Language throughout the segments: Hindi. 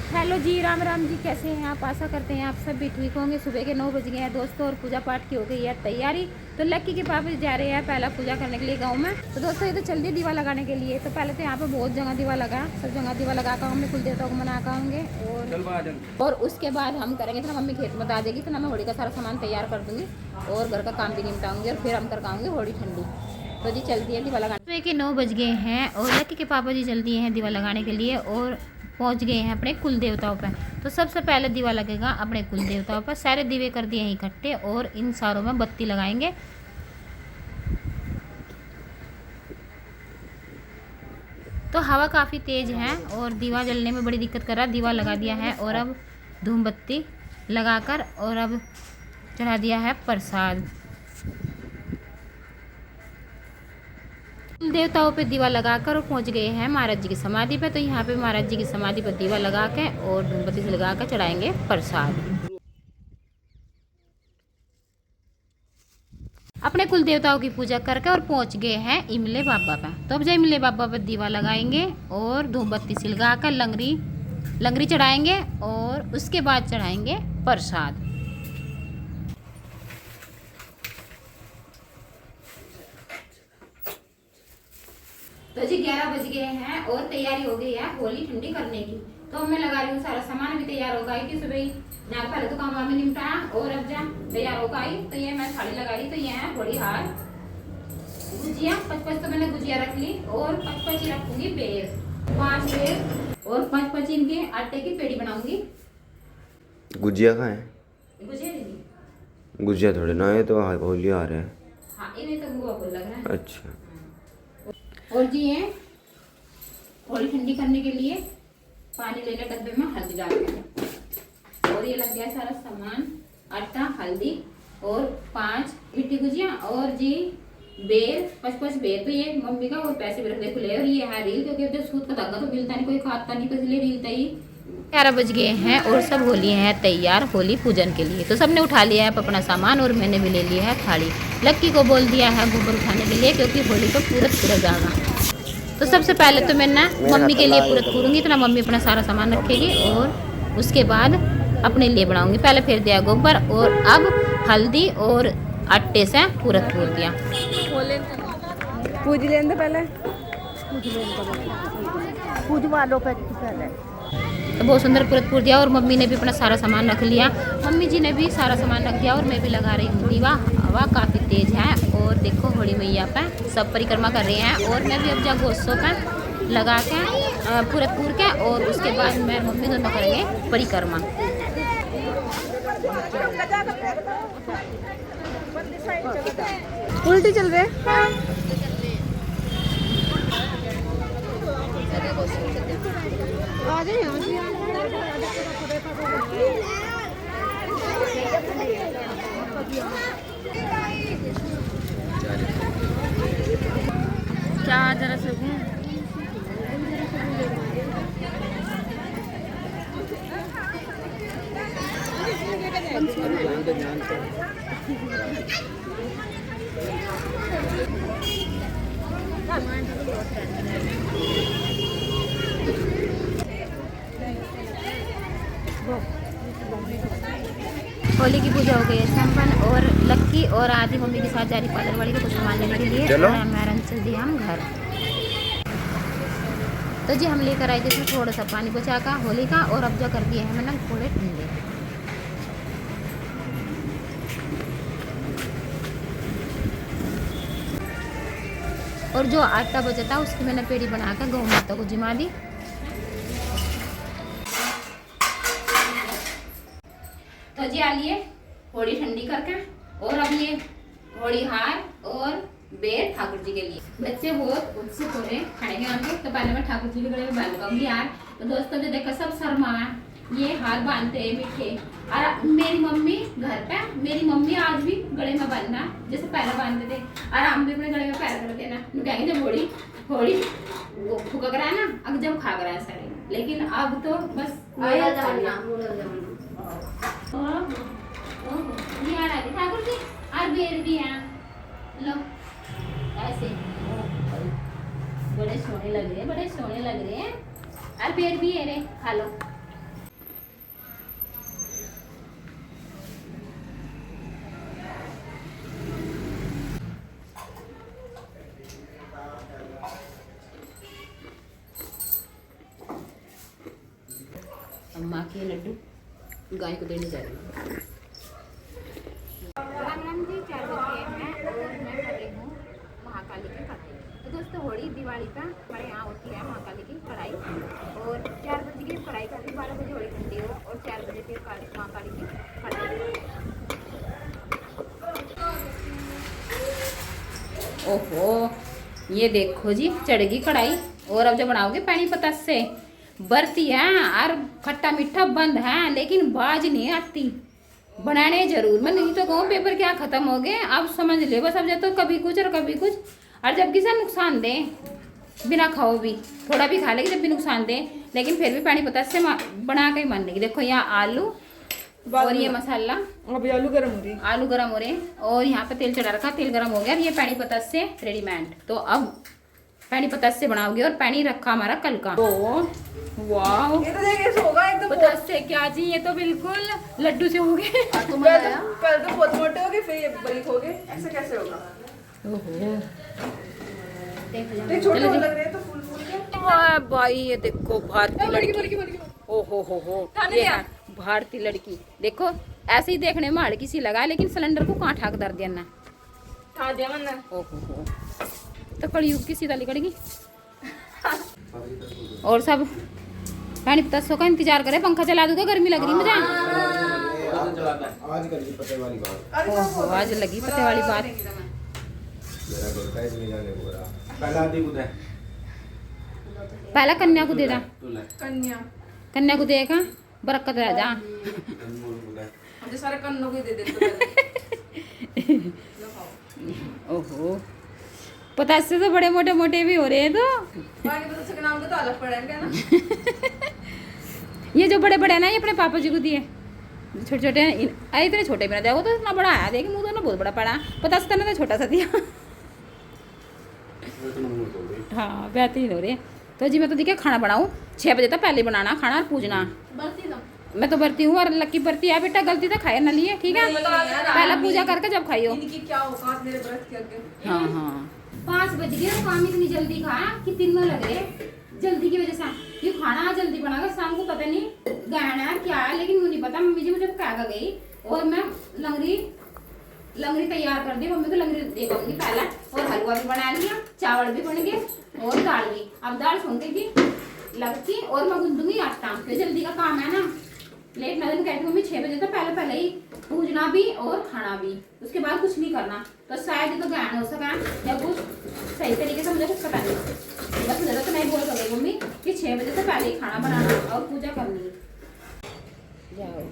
हेलो जी, राम राम जी। कैसे हैं आप? आशा करते हैं आप सब भी ठीक होंगे। सुबह के 9 बज गए हैं दोस्तों और पूजा पाठ की हो गई है तैयारी। तो लक्की के पापा जा रहे हैं पहला पूजा करने के लिए गांव में। तो दोस्तों ये तो चल दी दीवा लगाने के लिए। तो पहले तो यहाँ पे बहुत जगह दीवा लगा, सब जगह दीवा लगा कर हमने कुल देवताओं को मना कर होंगे और उसके बाद हम करेंगे। तो मम्मी खेत में आ जाएगी तो ना मैं होली का सारा सामान तैयार कर दूँगी और घर का काम भी निपटाऊँगी और फिर हम कर आऊँगी होली ठंडी। तो जी चलती है दीवा लगाने। सुबह के 9 बज गए हैं और लक्की के पापा जी जल्दी हैं दीवा लगाने के लिए और पहुंच गए हैं अपने कुल देवताओं पर। तो सबसे पहले दीवा लगेगा अपने कुल देवताओं पर। सारे दीवे कर दिए हैं इकट्ठे और इन सारों में बत्ती लगाएंगे। तो हवा काफ़ी तेज़ है और दीवा जलने में बड़ी दिक्कत कर रहा है। दीवा लगा दिया है और अब धूम बत्ती लगाकर और अब चढ़ा दिया है प्रसाद। देवताओं पे दीवा लगाकर और पहुंच गए हैं महाराज जी की समाधि पे। तो यहाँ पे महाराज जी की समाधि पर दीवा लगा के और धूमबत्ती से लगा कर चढ़ाएंगे प्रसाद। अपने कुल देवताओं की पूजा करके और पहुंच गए हैं इमले बाबा पे। तो अब जब इमले बाबा पर दीवा लगाएंगे और धूमबत्ती से लगा कर लंगरी चढ़ाएंगे और उसके बाद चढ़ाएंगे प्रसाद। तो जी 11 बज गए हैं और तैयारी हो गई है होली ठंडी करने की। तो मैं लगा रही हूँ सारा सामान भी तैयार हो गई थी। सुबह ही यहाँ पहले तो काम में निपटाया और अब जब तैयार हो गई तो ये मैं थाली लगा रही। तो ये है थोड़ी हार गुजिया 5-5 तो मैंने गुजिया रख ली और 5-5 ही रखूंगी बेर 5 बेर और 5-5 इनके आटे की पेड़ी बनाऊंगी। गुजिया कहाँ है? गुजिया दीदी गुजिया थोड़े ना है तो होली आ रहा है। हाँ इन्हें तो बुआ बोल लग रहा है। अच्छा और जी ये होली ठंडी करने के लिए पानी ले लिया डब्बे में हल्दी डाल के और ये लग गया सारा सामान आटा हल्दी और 5 मिट्टी गुजिया और जी बेर 5-5 बेर। तो ये मम्मी का और पैसे भी रख दे खुले और ये है रील क्योंकि जब सूत का धागा तो मिलता नहीं कोई खाता नहीं तो इसलिए रील तई। 11 बज गए हैं और सब होली है तैयार होली पूजन के लिए। तो सबने उठा लिया है अपना सामान और मैंने भी ले लिया है थाली। लक्की को बोल दिया है गोबर उठाने के लिए क्योंकि होली तो पूरत जाएगा। तो सबसे पहले तो मैं ना मम्मी के लिए पूरत पूरूंगी। तो ना मम्मी अपना सारा सामान रखेगी और उसके बाद अपने लिए बनाऊंगी। पहले फिर दिया गोबर और अब हल्दी और आटे से पूरत पूर दिया। पूज लेंगे पहले पूजवा लो पहले। तो बहुत सुंदर पूरत पूर दिया और मम्मी ने भी अपना सारा सामान रख लिया। मम्मी जी ने भी सारा सामान रख दिया और मैं भी लगा रही हूँ दीवा। हवा काफ़ी तेज़ है और देखो होली मैया पे सब परिक्रमा कर रहे हैं और मैं भी अब जा गोसों पे लगा के पूरत पूर के और उसके बाद मैं मम्मी दोनों करेंगे परिक्रमा। उल्टी चल रहे आ जाए क्या जरा से होली की पूजा हो गई है संपन्न और लक्की और आदि मम्मी के साथ जा रही पार्लर वाली को कुछ सामान लेने के लिए। मैरन चल दिया हम घर। तो जी हम लेकर आए थे इसमें थोड़ा सा पानी बचा का होली का और अब जा कर दिए हैं मैंने थोड़े ठंडे। और जो आटा बचा था उसकी मैंने पेड़ी बनाकर गौ माता को जिमा दी। तो जी आइए होली ठंडी करके और अब ये होली हार और बेर ठाकुर जी के लिए। बच्चे बहुत उत्सुक हो रहे खाने के आगे। तो पहले मैं ठाकुर जी के गले में बांध लगाऊंगी यार। तो दोस्तों जो देखा सब शर्मा ये हार बांधते हैं मीठे। और मेरी मम्मी घर पे मेरी मम्मी आज भी गले में बांधना जैसे पहले बांधते थे और हम भी अपने गले में पैर कर देना। कहेंगे जब होली फुका करा ना अब जब खा करा सारे। लेकिन अब तो बस ठाकुर जी और बेर भी है लो ऐसे बड़े सोने लग रहे हैं और बेर भी है रे खा लो। अम्मा के लड्डू गाय को देने जा रही हूँ। जी 4 बज गए हैं और मैं कर रही हूँ महाकाली की कढ़ाई। तो दोस्तों होली दिवाली का हमारे यहाँ होती है महाकाली की कढ़ाई और 4 बजे की कढ़ाई कर दी, 12 बजे होली ठंडी हो और 4 बजे फिर महाकाली की कढ़ाई। ओहो ये देखो जी चढ़ेगी कढ़ाई। और अब जब बनाओगे पानी पता से बरती है और खट्टा मीठा बंद है लेकिन बाज नहीं आती। बनाने जरूर मैं नहीं तो कहूँ पेपर क्या खत्म हो गए। अब समझ ले बस अब जब तो कभी कुछ और कभी कुछ और जब किसी नुकसान दे बिना खाओ भी थोड़ा भी खा लेगी जब भी नुकसान दे लेकिन फिर भी पानी पता से बना के ही मन लेगी। देखो यहाँ आलू और ये मसाला अभी आलू गर्म हो रही है। आलू गर्म हो रहे हैं और यहाँ पे तेल चढ़ा रखा, तेल गर्म हो गया। ये पानी पता से रेडीमेड। तो अब पानी पता से बनाओगे और पानी रखा हमारा कल का। ओ वाह ये तो देख ऐसे होगा एकदम पता से क्या जी ये तो बिल्कुल लड्डू से हो गए। पहले तो बहुत मोटे हो गए फिर ये बारीक हो गए, ऐसे कैसे होगा? ओहो देख छोटे लग रहे हैं तो फूल फूल के। वाह भाई ये देखो भारतीय लड़की। बड़ी ओहो हो ये है भारतीय लड़की। देखो ऐसे ही देखने में हड़की सी लगा लेकिन सिलेंडर को कहाँ ठाक दर देना। खा दिया मैंने। ओहो हो तो कलयुग की सीधा लिकड़गी। और सब पानी पतासों का इंतजार करे, पंखा चला दूंगा गर्मी लग रही मुझे। आज कर दी पते वाली बात। ओहो आज लगी पते वाली बात। मेरा बेटा इसमें जाने को रहा पहला दी कुछ है पहला कन्या को दे दा, कन्या कन्या को देगा बरकत रह जा। मुझे सारे कन्नों को ही दे दे तो ओहो पता से तो बड़े मोटे मोटे भी हो रहे हैं। तो बाकी तो उसके नाम तो अलग पड़ेंगे ना। ये जो बड़े बड़े हैं ना ये अपने पापा जी को दिए, छोटे छोटे हैं अरे इतने छोटे भी ना दिया। वो तो इतना बड़ा आया देखिए मुँह तो ना बहुत बड़ा पड़ा। पता से तो छोटा सा दिया। हाँ बेहतरीन हो रही है। तो जी मैं तो देखिए खाना बनाऊँ 6 बजे तक पहले बनाना खाना और पूजना। मैं तो बरती हूँ और लक्की बरती है बेटा गलती तो खाए ना लिए ठीक है। पहला पूजा करके जब खाइयो। इनकी क्या औकात मेरे व्रत के आगे। हाँ हाँ 5 बज गए और काम इतनी जल्दी खाया कि 3 लग रहे जल्दी की वजह से। ये खाना जल्दी बना कर शाम को पता नहीं गहना है क्या है लेकिन मुझे नहीं पता। मम्मी जी मुझे कह गई और मैं लंगड़ी तैयार कर दी। मम्मी को लंगड़ी दे दूंगी पहला और हलवा भी बना लिया, चावल भी बन गए और दाल भी। अब दाल सुन गई लगती और मैं गूंदूंगी आटा फिर जल्दी का काम है ना। लेट मैं कहती हूँ 6 बजे तो पहले ही पूजना भी और खाना भी, उसके बाद कुछ नहीं करना। तो शायद ये तो ज्ञान हो सका या कुछ सही तरीके से मुझे कुछ पता नहीं। बस मुझे तो नहीं बोल कर मम्मी कि 6 बजे से पहले ही खाना बनाना और पूजा करनी है। जाओ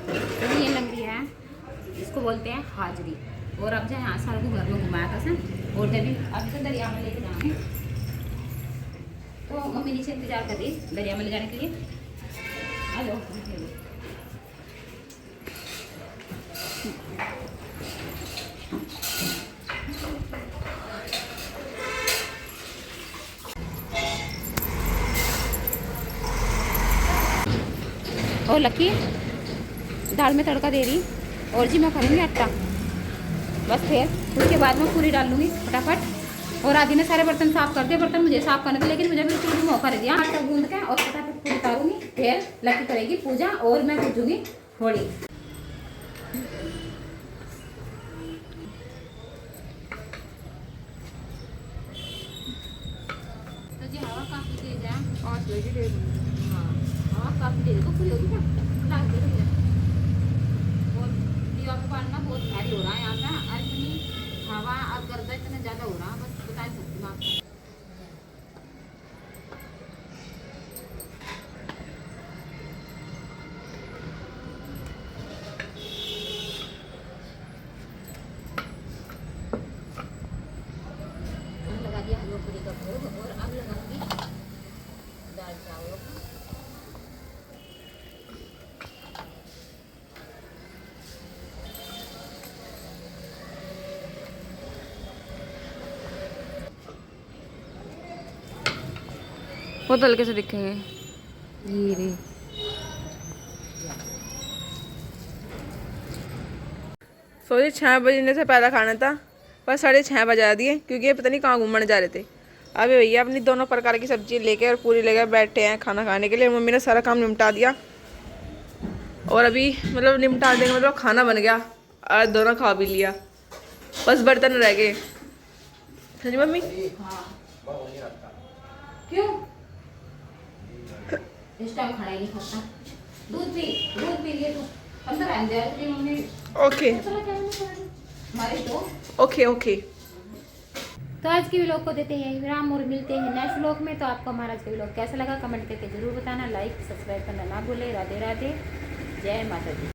तो ये लग रही है इसको बोलते हैं हाजरी। और अब जो यहाँ सारे को घर में घुमाया था सर और जब अब तो दरिया में लेके जाएंगे तो मम्मी नीचे इंतजार कर रही दरिया में ले जाने के लिए। आ जाओ और लकी दाल में तड़का दे रही और जी मैं करूँगी आटा बस। फिर उसके बाद मैं पूरी डाल लूँगी फटाफट। और आदि ने सारे बर्तन साफ कर दिए, बर्तन मुझे साफ करने थे लेकिन मुझे बिल्कुल भी मौका नहीं दिया। आटा गूंद के और फटाफट पूरी उतारूंगी फिर लकी करेगी पूजा और मैं पूजूंगी होली। तो जी हवा काफी तेज है। आज लगी डेढ़ हाँ हवा काफी तेज है। पूरी होगी क्या लाग दे रही है और दीवार पे पानी ना बहुत भारी हो रहा है यहाँ पे। आज इतनी हवा और गर्दा इतना ज्यादा हो रहा है बस बता नहीं सकती मैं आपको। लगा दिया हलवा पूरी का भोग और अब लगाऊंगी दाल चावल। बहुत हल्के से दिखेंगे ये रे। सोचे 6 बजने से पहला खाना था पर 6:30 बजा दिए क्योंकि ये पता नहीं कहाँ घूमने जा रहे थे। अभी भैया अपनी दोनों प्रकार की सब्जी लेके और पूरी लेकर बैठे हैं खाना खाने के लिए। मम्मी ने सारा काम निपटा दिया और अभी मतलब निपटा देंगे, मतलब खाना बन गया और दोनों खा भी लिया, बस बर्तन रह गए। हाँ जी मम्मी। हाँ क्यों इस टाइम खाना ही नहीं खाता? दूध पी लिए तू अंदर आ जा तेरी मम्मी। ओके हमारे तो ओके ओके। तो आज के व्लॉग को देते हैं विराम और मिलते हैं नेक्स्ट व्लॉग में। तो आपको हमारा आज का व्लॉग कैसा लगा कमेंट करके जरूर बताना, लाइक सब्सक्राइब करना ना भूले। राधे राधे, जय माता दी।